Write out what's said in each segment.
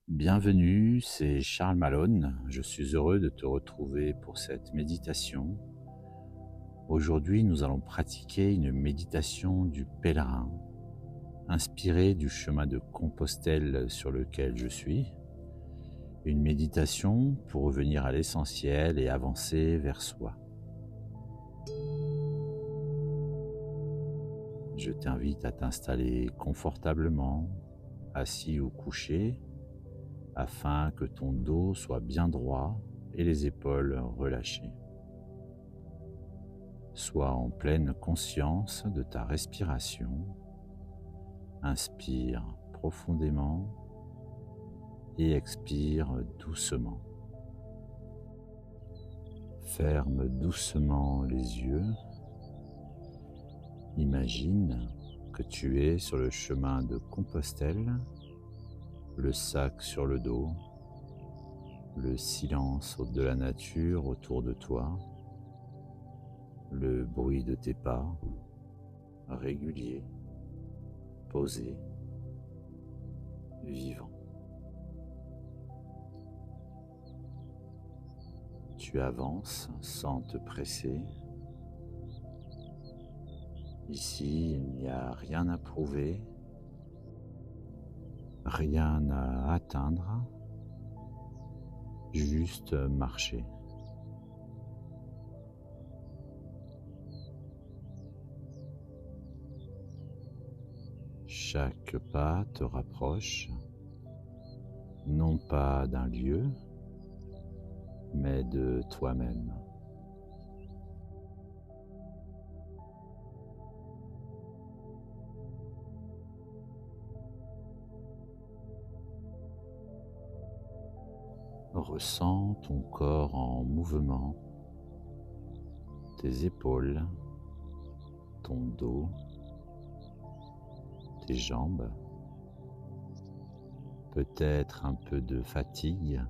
Bienvenue, c'est Charles Malone. Je suis heureux de te retrouver pour cette méditation. Aujourd'hui, nous allons pratiquer une méditation du pèlerin, inspirée du chemin de Compostelle sur lequel je suis. Une méditation pour revenir à l'essentiel et avancer vers soi. Je t'invite à t'installer confortablement, assis ou couché, afin que ton dos soit bien droit et les épaules relâchées. Sois en pleine conscience de ta respiration. Inspire profondément et expire doucement. Ferme doucement les yeux. Imagine que tu es sur le chemin de Compostelle, le sac sur le dos, le silence de la nature autour de toi, le bruit de tes pas, régulier, posé, vivant. Tu avances sans te presser. Ici, il n'y a rien à prouver, rien à atteindre, juste marcher. Chaque pas te rapproche, non pas d'un lieu, mais de toi-même. Ressens ton corps en mouvement, tes épaules, ton dos, tes jambes, peut-être un peu de fatigue,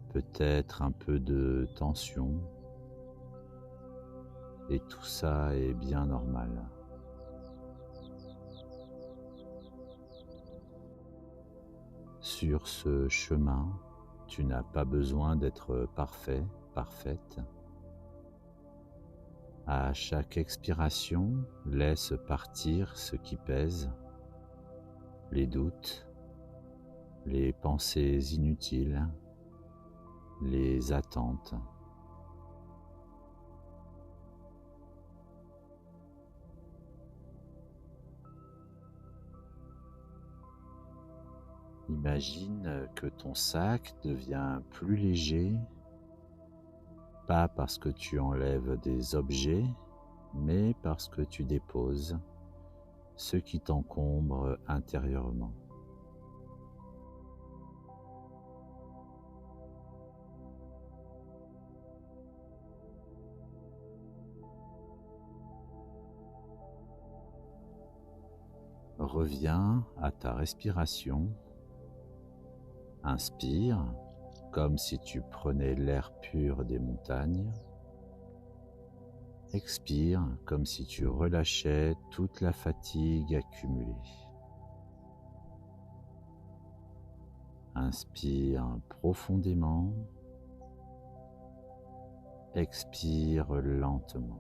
peut-être un peu de tension, et tout ça est bien normal. Sur ce chemin, tu n'as pas besoin d'être parfait, parfaite. À chaque expiration, laisse partir ce qui pèse, les doutes, les pensées inutiles, les attentes. Imagine que ton sac devient plus léger, pas parce que tu enlèves des objets, mais parce que tu déposes ce qui t'encombre intérieurement. Reviens à ta respiration. Inspire comme si tu prenais l'air pur des montagnes. Expire comme si tu relâchais toute la fatigue accumulée. Inspire profondément. Expire lentement.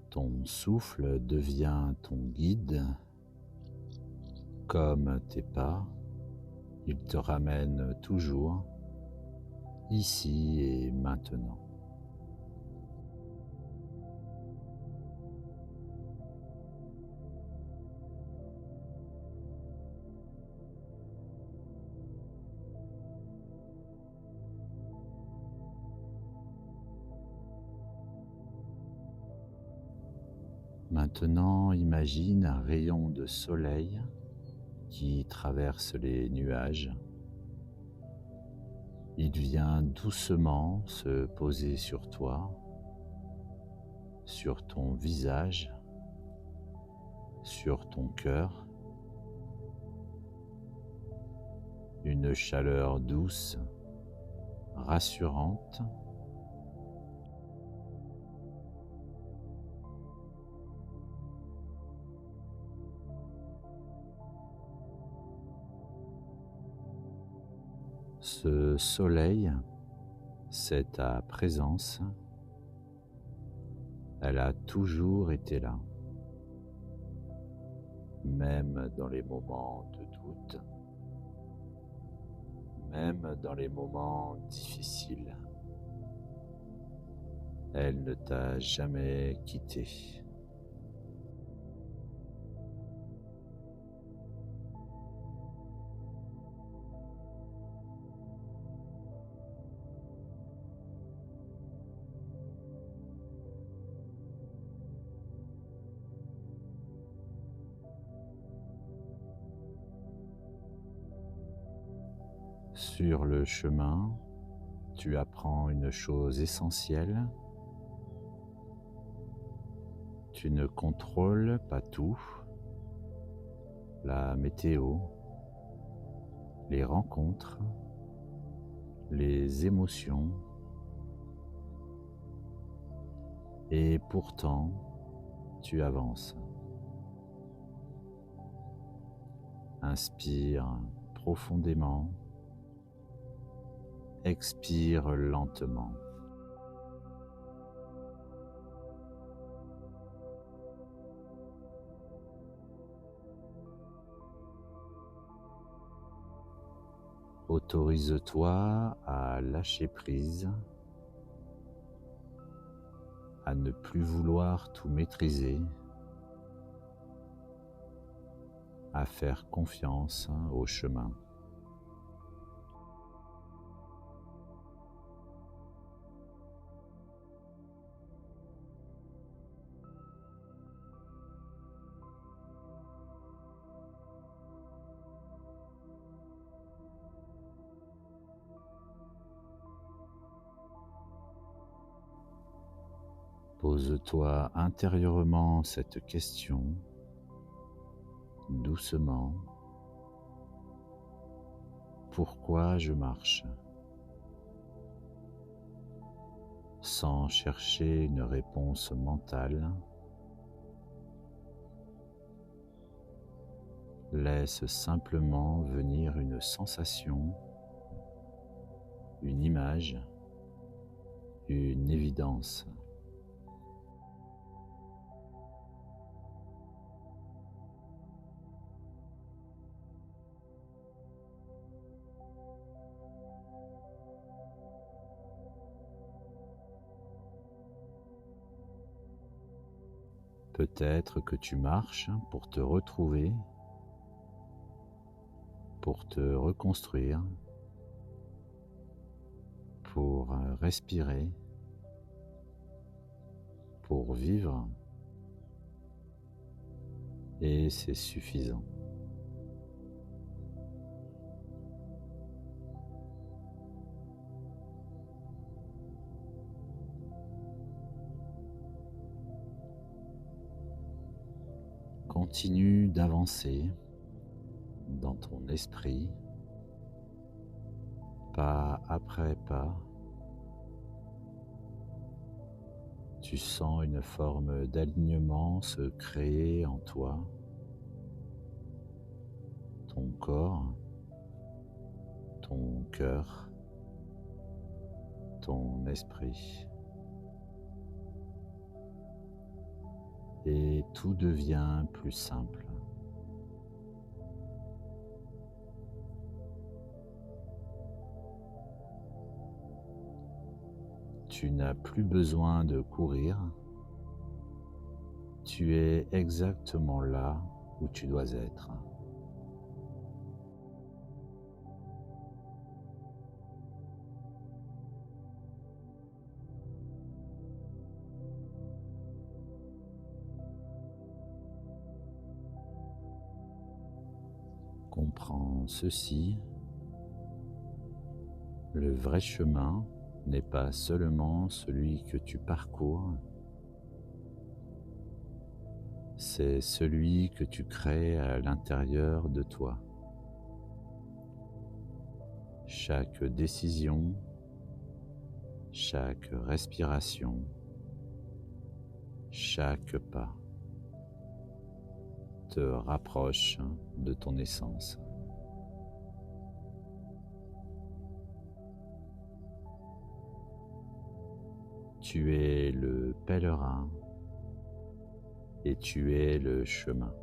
Ton souffle devient ton guide, comme tes pas, il te ramène toujours, ici et maintenant. Maintenant, imagine un rayon de soleil qui traverse les nuages. Il vient doucement se poser sur toi, sur ton visage, sur ton cœur. une chaleur douce, rassurante. Ce soleil, c'est ta présence, elle a toujours été là, même dans les moments de doute, même dans les moments difficiles. Elle ne t'a jamais quitté. Sur le chemin, tu apprends une chose essentielle. Tu ne contrôles pas tout, la météo, les rencontres, les émotions. Et pourtant, tu avances. Inspire profondément, expire lentement. Autorise-toi à lâcher prise, à ne plus vouloir tout maîtriser, à faire confiance au chemin. Pose-toi intérieurement cette question, doucement. Pourquoi je marche? Sans chercher une réponse mentale, laisse simplement venir une sensation, une image, une évidence. Peut-être que tu marches pour te retrouver, pour te reconstruire, pour respirer, pour vivre, et c'est suffisant. Continue d'avancer dans ton esprit, pas après pas. Tu sens une forme d'alignement se créer en toi, ton corps, ton cœur, ton esprit. Et tout devient plus simple. Tu n'as plus besoin de courir. Tu es exactement là où tu dois être. Comprends ceci, le vrai chemin n'est pas seulement celui que tu parcours, c'est celui que tu crées à l'intérieur de toi. chaque décision, chaque respiration, chaque pas te rapproche de ton essence. Tu es le pèlerin et tu es le chemin.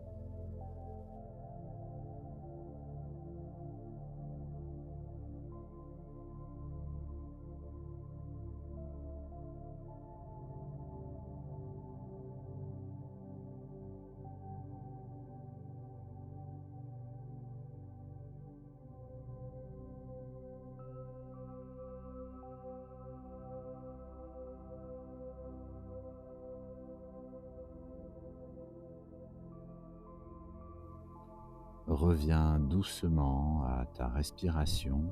Reviens doucement à ta respiration.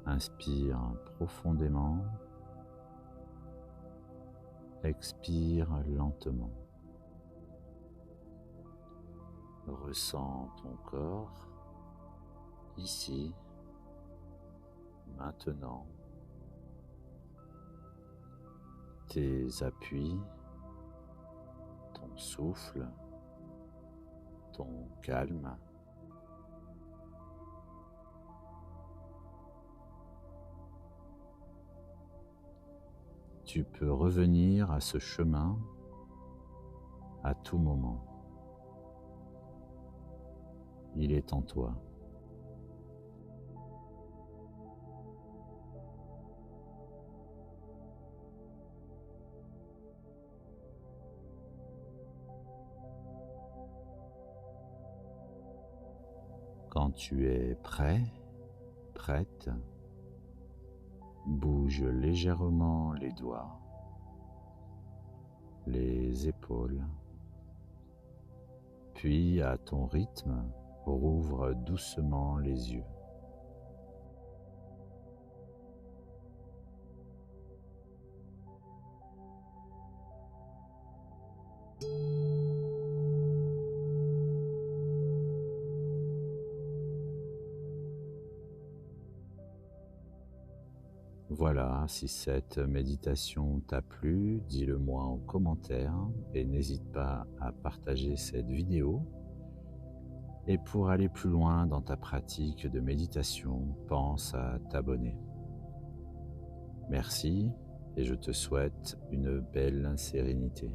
Inspire profondément. Expire lentement. Ressens ton corps ici, maintenant. Tes appuis, ton souffle, ton calme. Tu peux revenir à ce chemin à tout moment. Il est en toi. Quand tu es prêt, prête, bouge légèrement les doigts, les épaules, puis à ton rythme, rouvre doucement les yeux. Voilà, si cette méditation t'a plu, dis-le moi en commentaire et n'hésite pas à partager cette vidéo. Et pour aller plus loin dans ta pratique de méditation, pense à t'abonner. Merci et je te souhaite une belle sérénité.